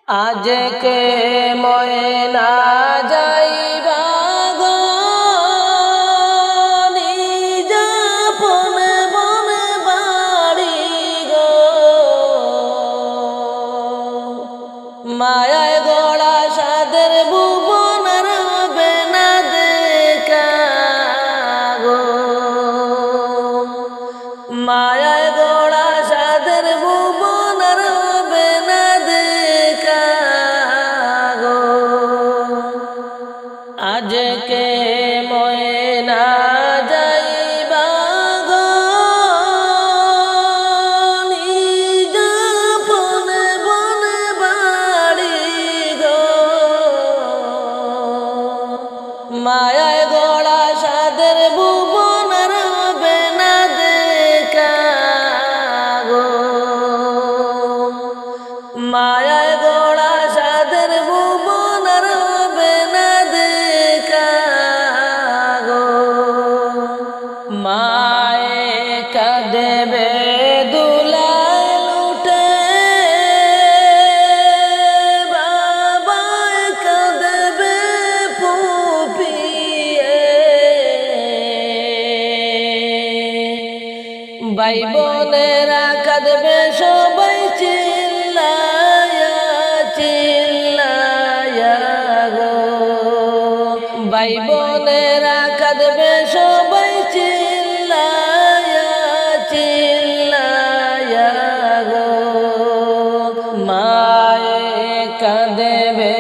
আজকে ময়না যাইবা গো নিজ আপন বন বাড়ি গো, মায়ায় গড়া সাদের ভুবন রবে না দেখা গো, মায়ায় গড়া সাদের ভুবন রবে না দেখা গো। আজকে ময়না যাইবা গো নিজ আপন বন বাড়ি গো, মায়ায় গড়া সাদের ভুবন রবে না দেখা গো, মায়ায় গড়া সাদের ভুবন রবে না দেখা গো। মায়ে কাঁদেবে দুলাল উঠে, বাবায় কাঁদেবে ফুপিয়ে, ভাই বোনেরা কাঁদবে সবাই চিল্লায়া চিল্লায়া গো, ভাই বোনেরা কাঁদবে সবাই চিল্লায়া চিল্লায়া গো। মায়ে কাঁদেবে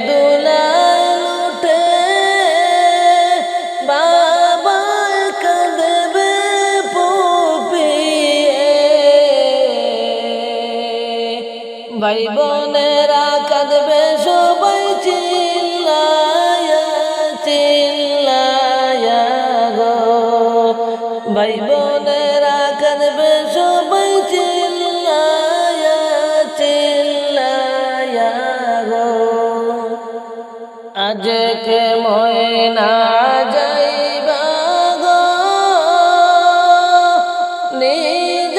দুলাল উঠে, বাবায় কাঁদবে ফুপিয়ে, ভাই বোনেরা কাঁদবে সবাই চিল্লায়া চিল্লায়া গো, ভাই বোনেরা কাঁদবে সবাই চিল্লায়া চিল্লায়া গো। আজকে ময়না যাইবা গো নিজ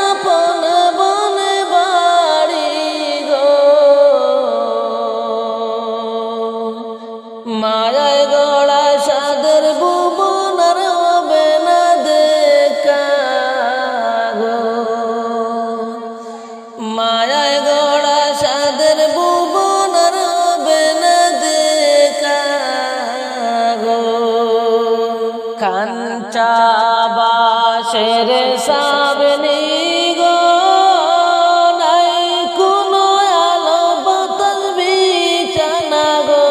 আপন বন বাড়ি গো, মায়ায় গড়া সাদের ভুবন রবে না দেখা গো, মায়ায় গড়া সাদের ভুবন রবে না দেখা গো। কাঞ্চা বাসের সাবনি গো, নাই কোনো আলো বাতাস বিছানা গো,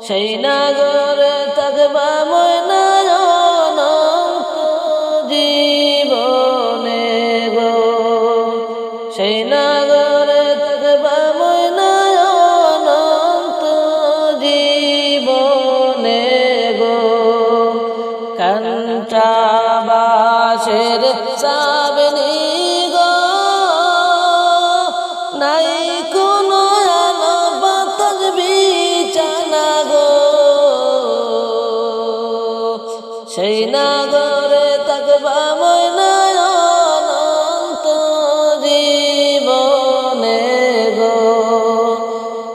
সেই নাগরে থাকবা ময়না অনন্ত জীবনে গো, সেই নাগরে থাকবা ময়না অনন্ত জীবনে গো। কাঞ্চা বাসের সাবনি গো, নাই কোনো আলো বাতাস বিছানা গো, সেই নাগরে থাকবা ময়না অনন্ত জীবনে গো,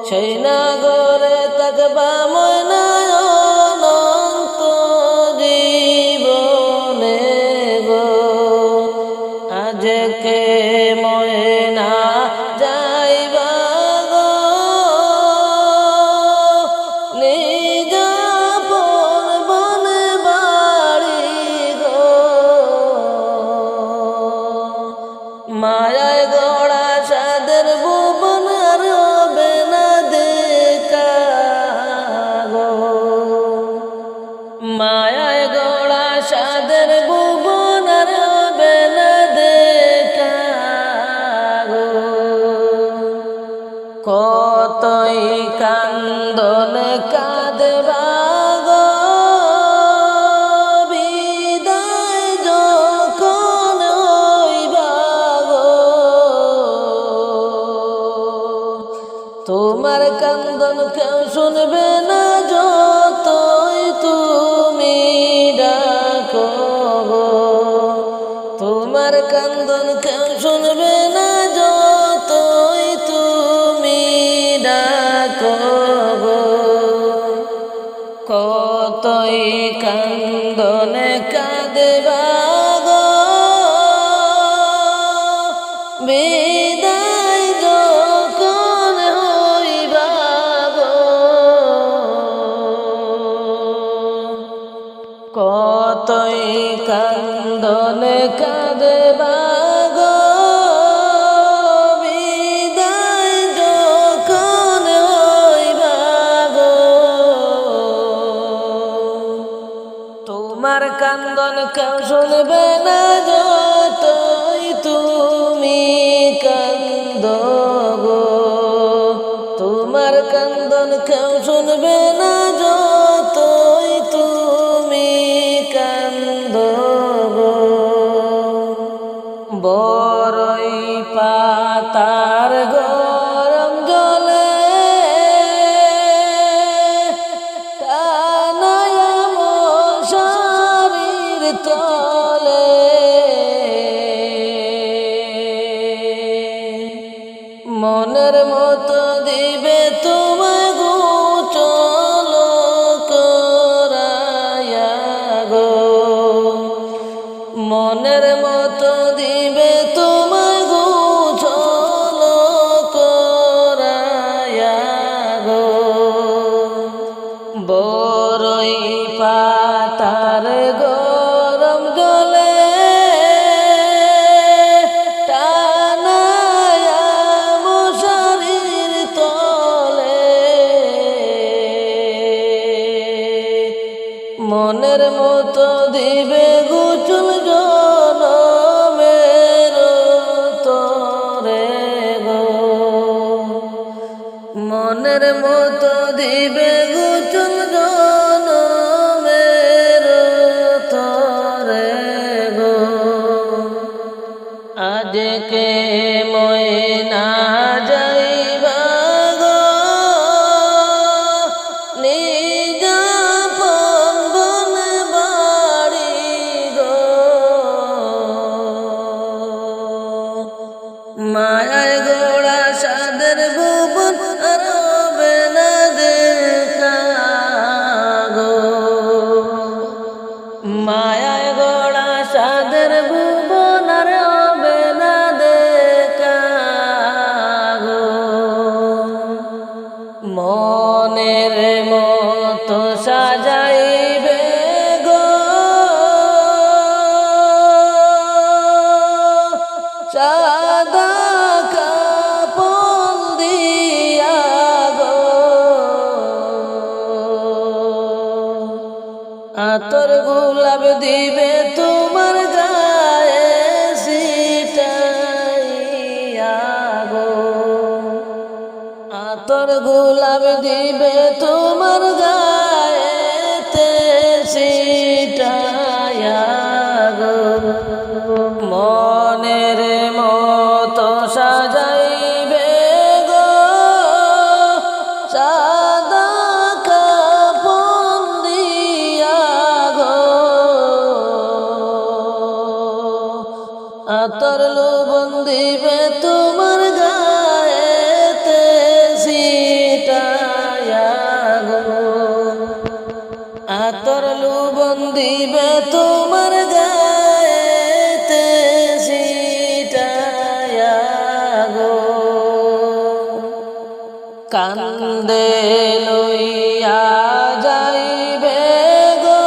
সেই নাগরে থাকবা ময়না অনন্ত জীবনে গো। আজকে ময়না যাইবা গো নিজ আপন বন বাড়ি গো, মায়ায় গড়া সাদের ভুবন রবে না দেখা গো, মায়ায় গড়া সাদের ভুবন রবে না দেখা গো। কতই কান্দন কাঁদবা গো বিদায় যখন হইবা গো, তোমার কান্দন কেউ শুনবে না যতই তুমি ডাকো গো, তোমার কান্দন কেউ শুনবে না কতই কান্দনে কাঁদবা গো বিদায় যখন হইবা গো কতই কান্দনে কাঁদবা গো বিদায় যখন হইবা গো তোমার কান্দন কেউ শুনবে না যতই তুমি কান্দ গো তোমার কান্দন কেউ শুনবে না যতই তুমি কান্দ গো বড়ই পাতার গরম জলে টানায়া মশারির তলে মনের মতো দিবে তোমায় গোচল করায়া গো মনের মতো দিবে তোমায় গোচল করায়া গো বড়ই পাতার গরম জলে টানায়া মশারির তলে মনের মতো দিবে গোচল জনমের তরে গো মনের মতো দিবে গোচল জনমের তরে গো আজকে ময়না যাইবা গো নিজাপন বন বাড়ি গো মায়ায় গোড়া সাদের ভুবন রবে না দেখা গো মায়ায় গোড়া সাদের ভুবন রবে না দেখা গো মনের মতো সাজাইবে গো সাদা কাপন দিয়া গো আতর গোলাপ দিবে তোমার গায়ে ছিটাইয়া গো আতর গোলাপ দিবে তোমার গায়েতে ছিটাইয়া গো মনের মতো সাজাইবে গো সাদা কাপন দিয়া গো আতর লবণ দিবে তোমার গায়েতে ছিটাইয়া গো আতর লবণ দিবে তোমার গায়েতে ছিটাইয়া গো কান্দে লইয়া যাইবে গো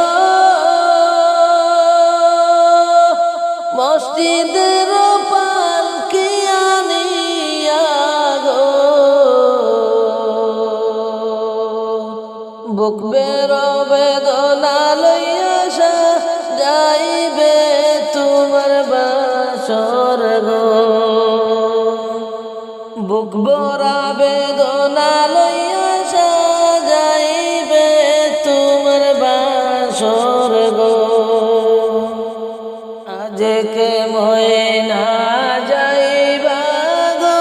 মসজিদের পালকি আনিয়া গো বুক বেদনা লইয়া যাইবে তোমার বাসর গো বুক ভরা বেদনা লইয়া যাইবে তোমার বাসর গো আজকে ময়না যাইবা গো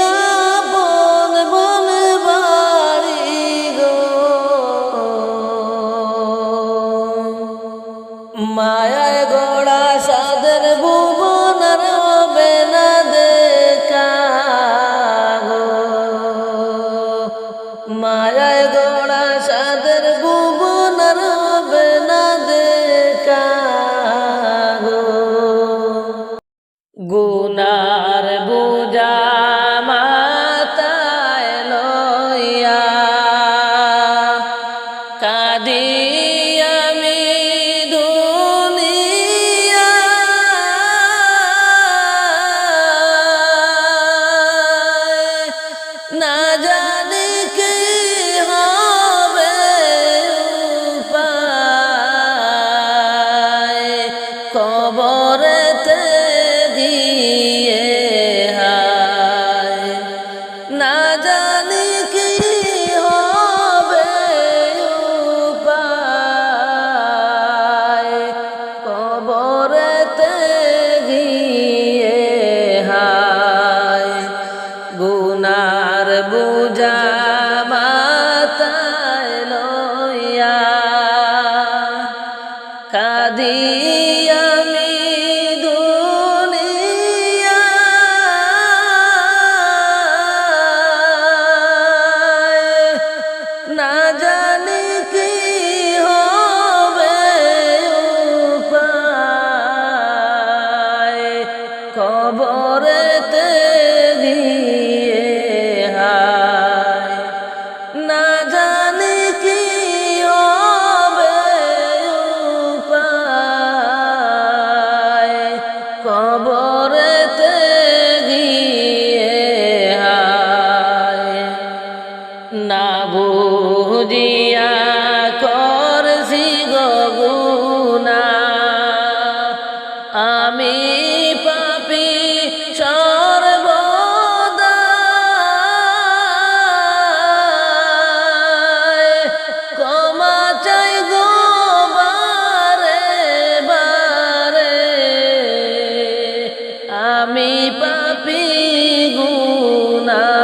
নিজাপন বন বাড়ি গো মায়ায় গোড়া সাদের ভুবন রবে না দেখা গুনার বুঝা মাথায় লইয়া কাঁদি আমি দুনিয়ায়, না জানি কি হবে উপায়, কবরেতে গিয়ে হায়, না জানি কি হবে উপায়, কবরেতে গিয়ে হায়। গুনার বুঝা মাথায় লইয়া কাঁদি আমি দুনিয়ায়, না জানি কি হবে উপায়, কবরেতে গিয়ে হায়, না জানি কি হবে উপায়, কবরেতে গিয়ে হায়। না বুঝিয়া করছি গো গুনাহ, আমি পাপী সর্বদাই, ক্ষমা চাই গো বারে বারে, আমি পাপী গুনাহগার,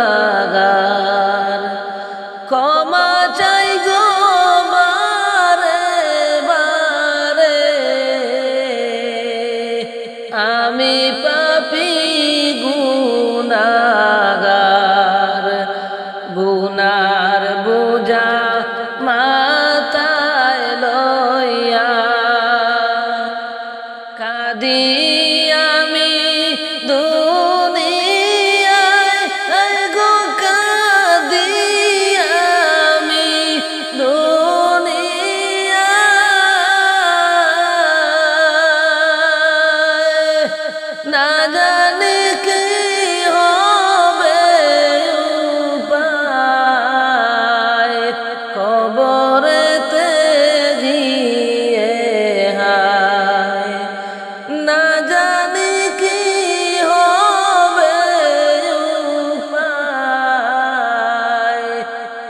ক্ষমা চাই গো বারে বারে, আমি পাপী গুনাহগার। গুনার বুঝা মাথায় লইয়া কাঁদি আমি দুনিয়ায়, আয় গো কাঁদি আমি দুনিয়ায়, না জানি কি হবে উপায়, কবরেতে গিয়ে হায়, না জানি কি হবে উপায়,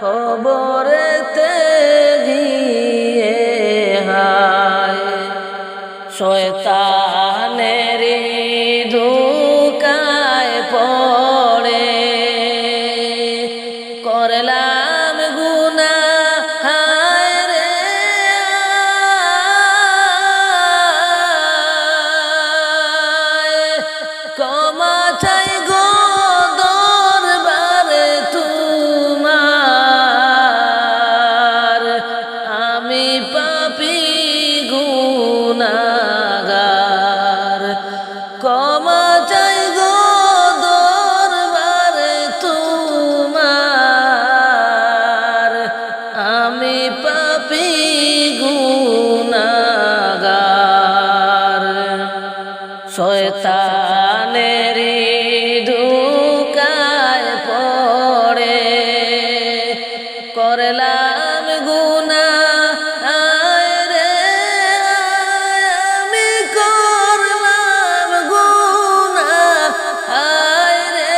কবরেতে গিয়ে হায়। শয়তানেরি ধোঁকায় পড়ে করলাম গুনাহ, হায় রে হায়, ক্ষমা চাই গো দরবারে তোমার, আমি পাপী গুনাহগার, ক্ষমা চাই গো দরবারে তোমার, আমি পাপী গুনাহগার। শয়তানেরি ধোঁকায় পড়ে করলাম গুনাহ, হায় রে হায়, আমি করলাম গুনাহ, হায় রে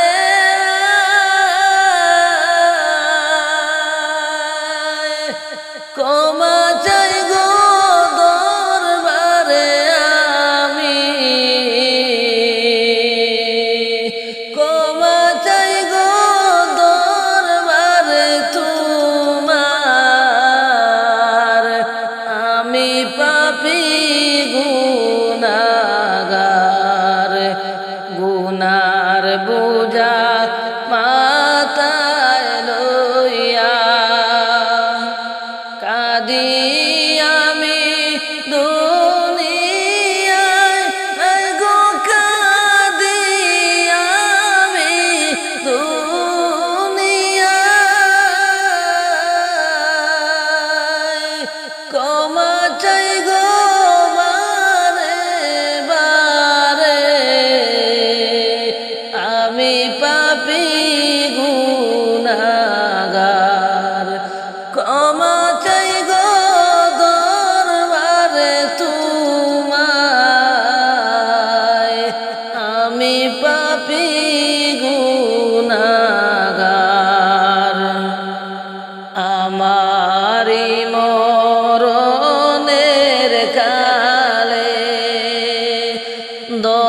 হায়, ক্ষমা চাই গো দরবারে আমি, ক্ষমা চাই গো দরবারে তোমার, আমি পাপী গুনাহগার। গুনার বুঝা মাথায় লইয়া কাঁদি আমি দুনিয়ায়, আয় গো কাঁদি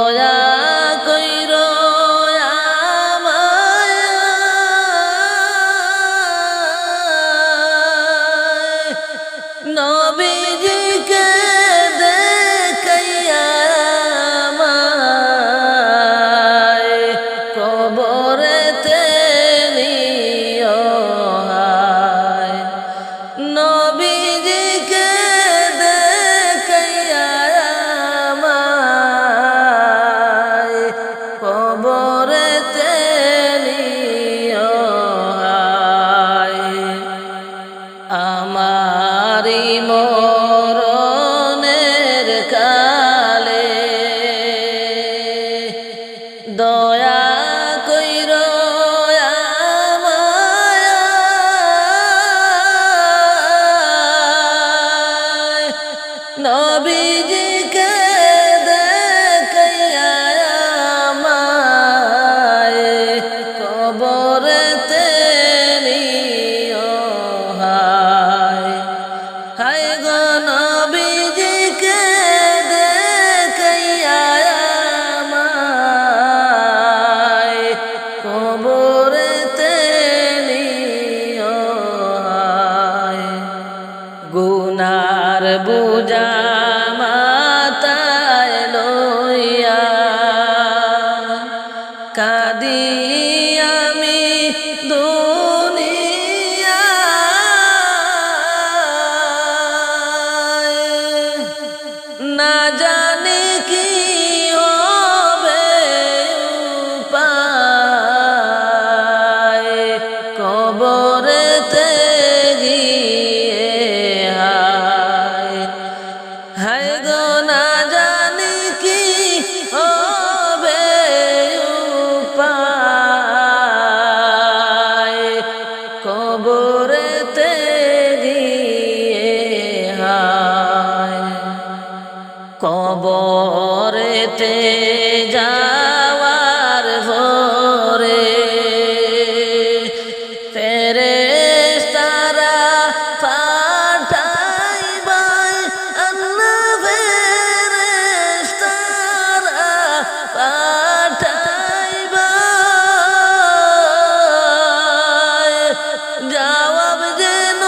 দয়া কইর আমায় নবীজিকে দেখাইয়া আমায় কবরেতে নিও হায় নবীজিকে দেখাইয়া আমায় কবরেতে নিও হায় আমারি মরণের কালে দয়া কইর আমায় নবীজিকে দেখাইয়া আমায় কবরেতে নিও হায় হায় গো নবীজিকে দেখাইয়া আমায় কবরেতে নিও হায় গুনার বুঝা মাথায় লইয়া কাঁদি আমি দুনিয়ায় না জানি কি হবে উপায় কবরেতে গিয়ে হায় হায় গো না জানি কি হবে উপায় কবরেতে গিয়ে হায় কবরেতে যাওয়ার পরে ফেরেশতারা পাঠাইবাই আল্লাহ ফেরেশতারা পাঠাইবাই জবাব যেন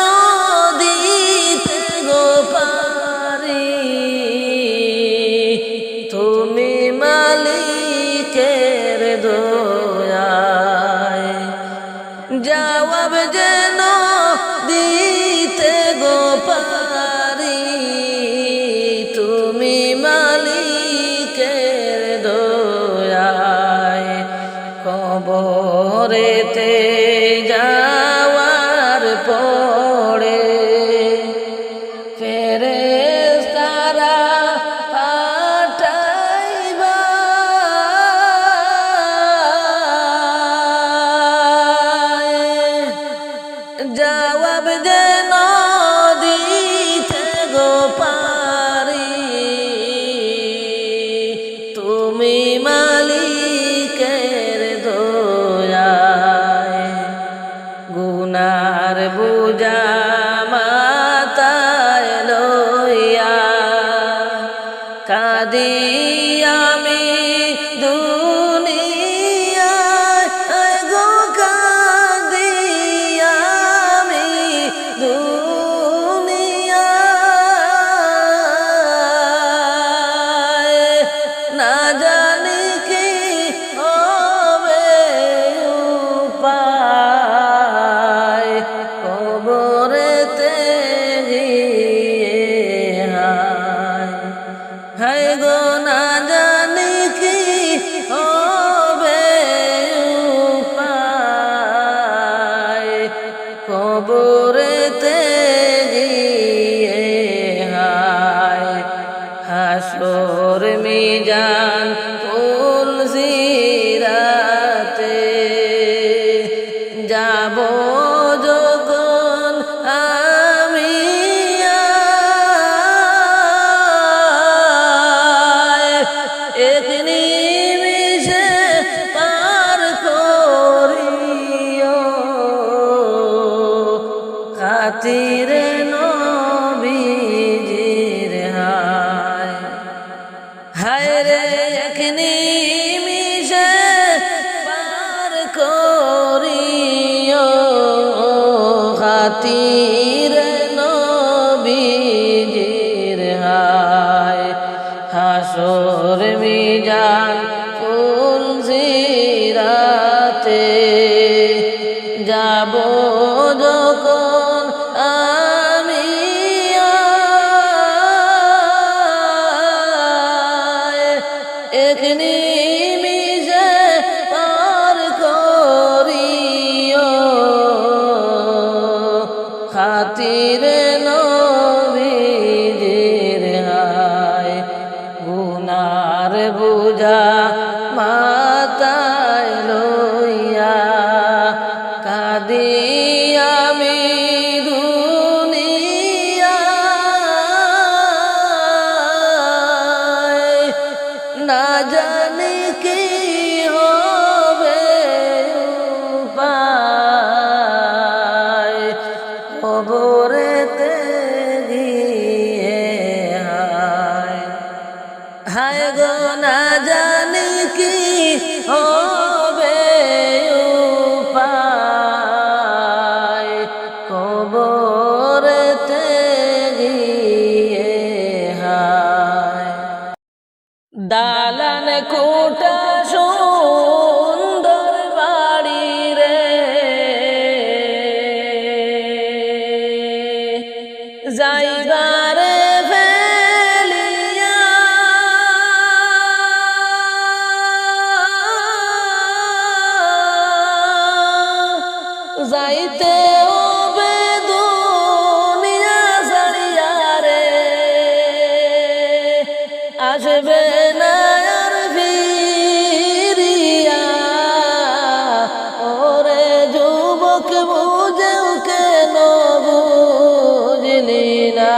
দিতে গো পারি তুমি মালিকের দয়ায় জবাব যেন দিতে গো পারি তুমি মালিকের দয়ায় কবরেতে যাওয়ার পরে ফেরেশতারা জবাব যেন দিতে গো পারি তুমি মালিকের দয়ায় গুনার বুঝা মাথায় লইয়া কাঁদি আমি দুনিয়ায় গো কাঁদি আমি দুনিয়ায় না জানি কি হবে উপায় কবরেতে গিয়ে হায় হায় গো না জানি কি হবে উপায় কবরেতে গিয়ে হায় হাসর মিজান ফুল সিরাতে যাব যখন আমি এক নিমিষে পার করিও খাতিরে নবীজির হায় হায় রে এক নিমিষে পার করিও খাতিরে নবীজির হায় হাসর মিজান ফুলসিরাতে যাব যখন আমি এক নিমিষে পার করিও খাতিরে নবীজির হায় গুনার বুঝা মাথায় লইয়া কাঁদি আমি দুনিয়ায় না জানি কি হবে উপায় কবরেতে গিয়ে হায় হায় গো না জানি কি হবে উপায় কবরেতে গিয়ে হায় দালান কোটা সুন্দর বাড়ি রে যাইবারে ফেলিয়া যাইতে হবে দুনিয়া ছাড়িয়া রে আসবে না আর ফিরিয়া ওরে যুবক বুঝেও কেন বুঝলি না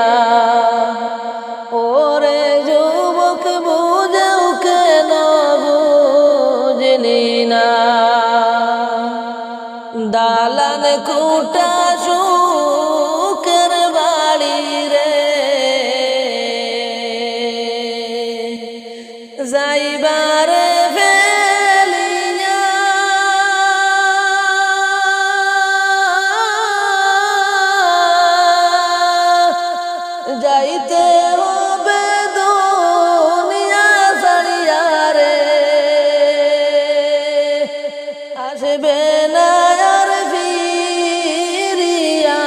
ওরে যুবক বুঝেও কেন বুঝলি না দালান কোটা সুখের বাড়ি রে যাইবারে ফেলিয়া যাইতে হবে দুনিয়া ছাড়িয়া রে আসবে না আর ফিরিয়া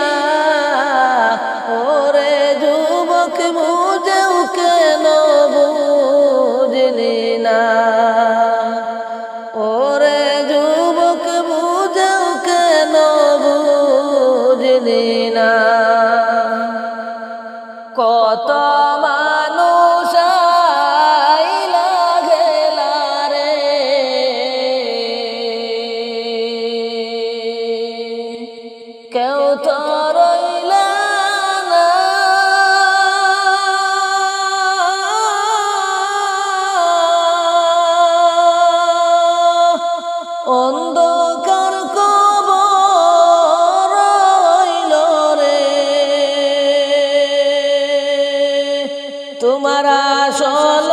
ওরে যুবক বুঝেও কেন বুঝলি না ওরে যুবক বুঝেও কেন বুঝলি না কত মানুষ আইলা গেলা রে কেউ তো রইলা না অন্ধকার কবর রইল রে তোমার আসল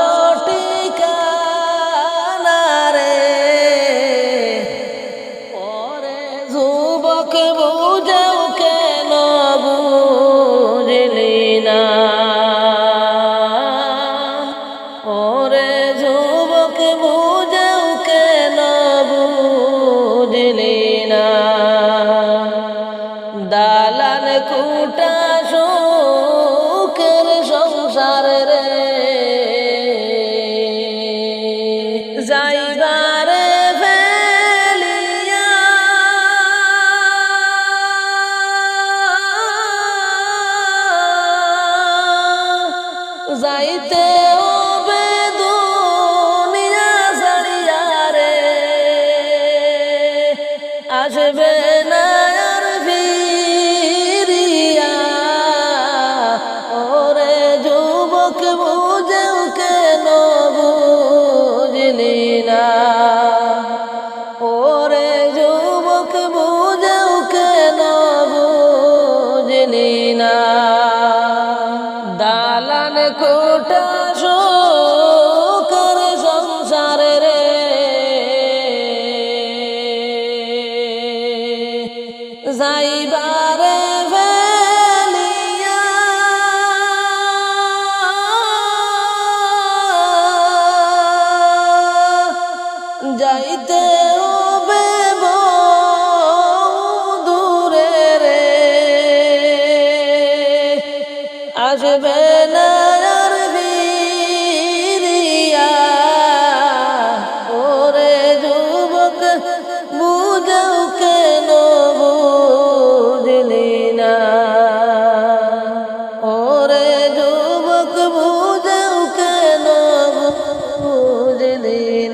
ঠিকানা রে ওরে যুবক বুঝেও কেন বুঝলি না ওরে যুবক বুঝেও কেন বুঝলি না দালান কোটা সুখের সংসার রে যাইবারে ফেলিয়া যাইতে হবে দুনিয়া ছাড়িয়া রে আসবে না আর ফিরিয়া ওরে যুবক বুঝেও কেন বুঝলি না ওরে যুবক বুঝেও কেন বুঝলি না দালান কোটা সুখের সংসারে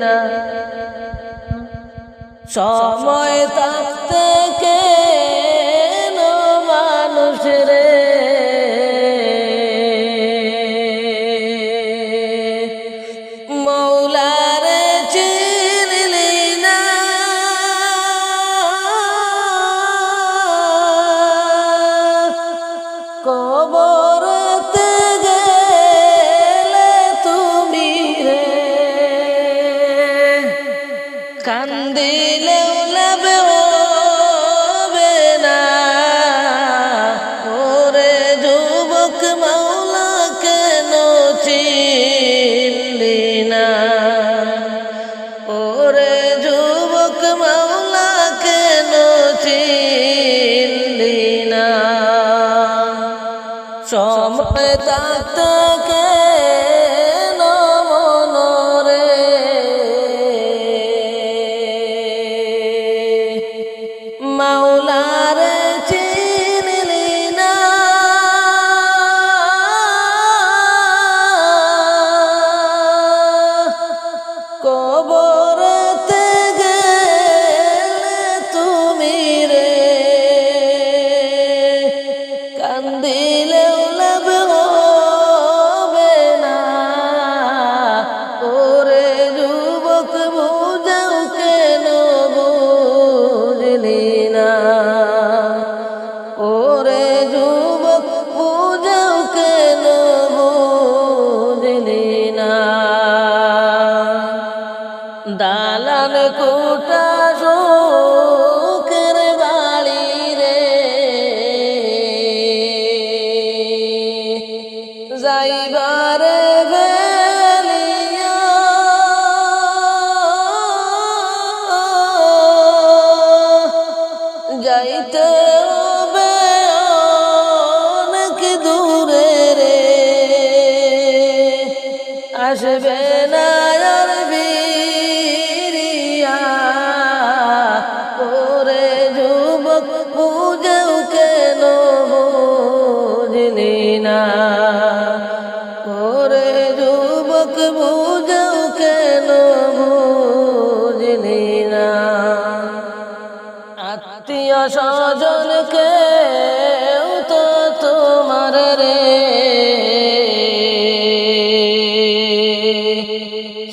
না সময় থাকতে কেন মানুষ রে মৌলারে চিনলি না কবরতে গেলে তুমি রে কান্দিলেও লাভ হবে না ওরে যুবক মাওলা কেন চিনলি না ওরে যুবক মাওলা কেন চিনলি না সময় থাকতে কেন মনরে মাওলারে চিনলি না কবরতে গেলে তুমি রে কান্দিলেও লাভ হবে না ওরে যুবক বুঝাও কেন বুঝলি না ওরে যুবক বুঝাও কেন বুঝলি না দালান কোটা শোকের বাড়ি রে যাইবারে বেলিয়া যাইতে হবে অনেক দূরে রে আসবে না আর ফিরিয়া ওরে যুবক বুঝেও কেন বুঝলি না ওরে যুবক বুঝেও কেন বুঝলি না আত্মীয় স্বজন কেউ তো তোমার রে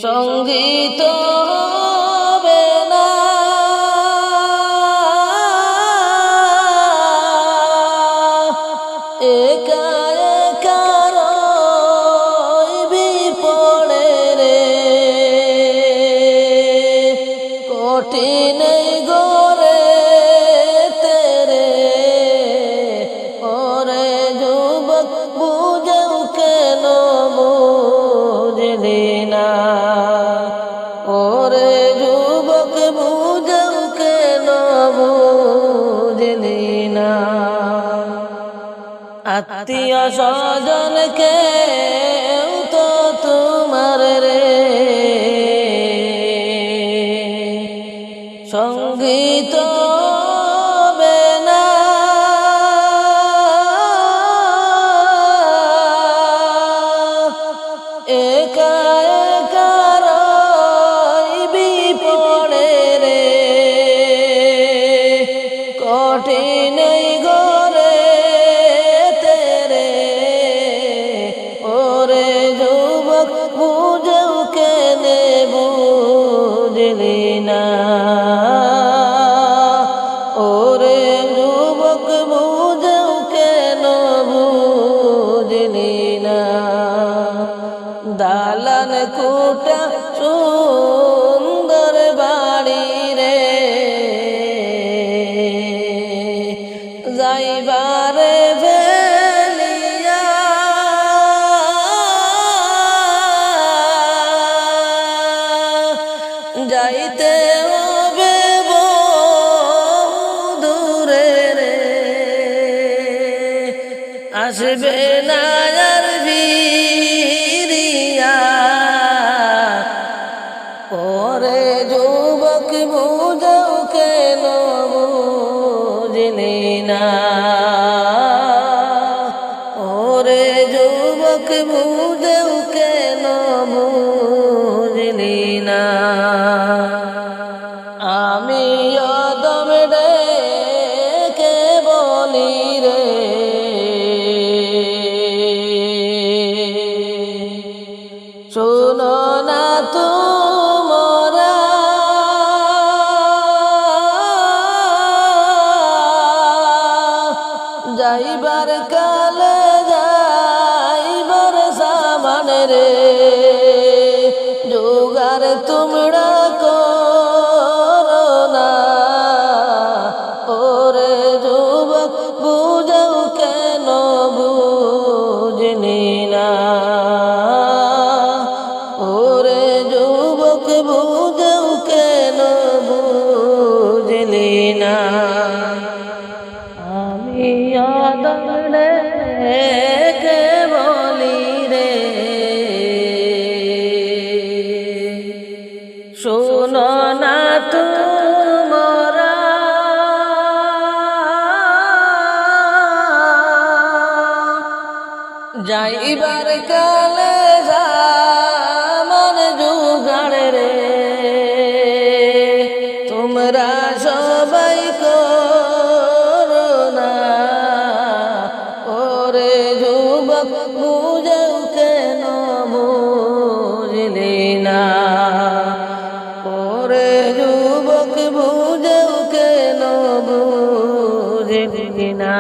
সঙ্গীত হবে না একা একা রইবি পড়ে রে কঠিন গোরে তেরে ওরে যুবক বুঝেও কেন বুঝলি না ওরে যুবক বুঝেও কেন বুঝলি না আত্মীয় স্বজন কেউ তো তোমার রে সঙ্গীত হবে না একা একা রইবি পড়ে রে কঠিন গোরে তেরে ওরে যুবক বুঝেও কেনে বুঝলি না ওরে যুবক বুঝেও কেন বুঝলি না দালান কোটা সুন্দর বাড়ি রে যাইবারে বেলিয়া যাইতে হবে দূরে রে আসবে না আর ফিরিয়া ওরে যুবক বুঝাও কেন বুঝলি না ওরে যুবক বুঝাও কেন বুঝলি না আমি অদম ডেকে বলি রে শোনো না তোমরা যাইবার কালে যাইবার সামান রে জোগার তোমরা করো না ওরে যুবক বুঝাও কেন বুঝলি না ওরে যুবক বুঝাও কেন বুঝলি না আমি আদরে কে বলি রে শোনো না তোমরা যাইবার কালে জামান জুগাড় রে তোমরা সবাই করো না ওরে যুবক বুঝাও কেন বুঝলি না ওরে যুবক বুঝাও কেন বুঝলি না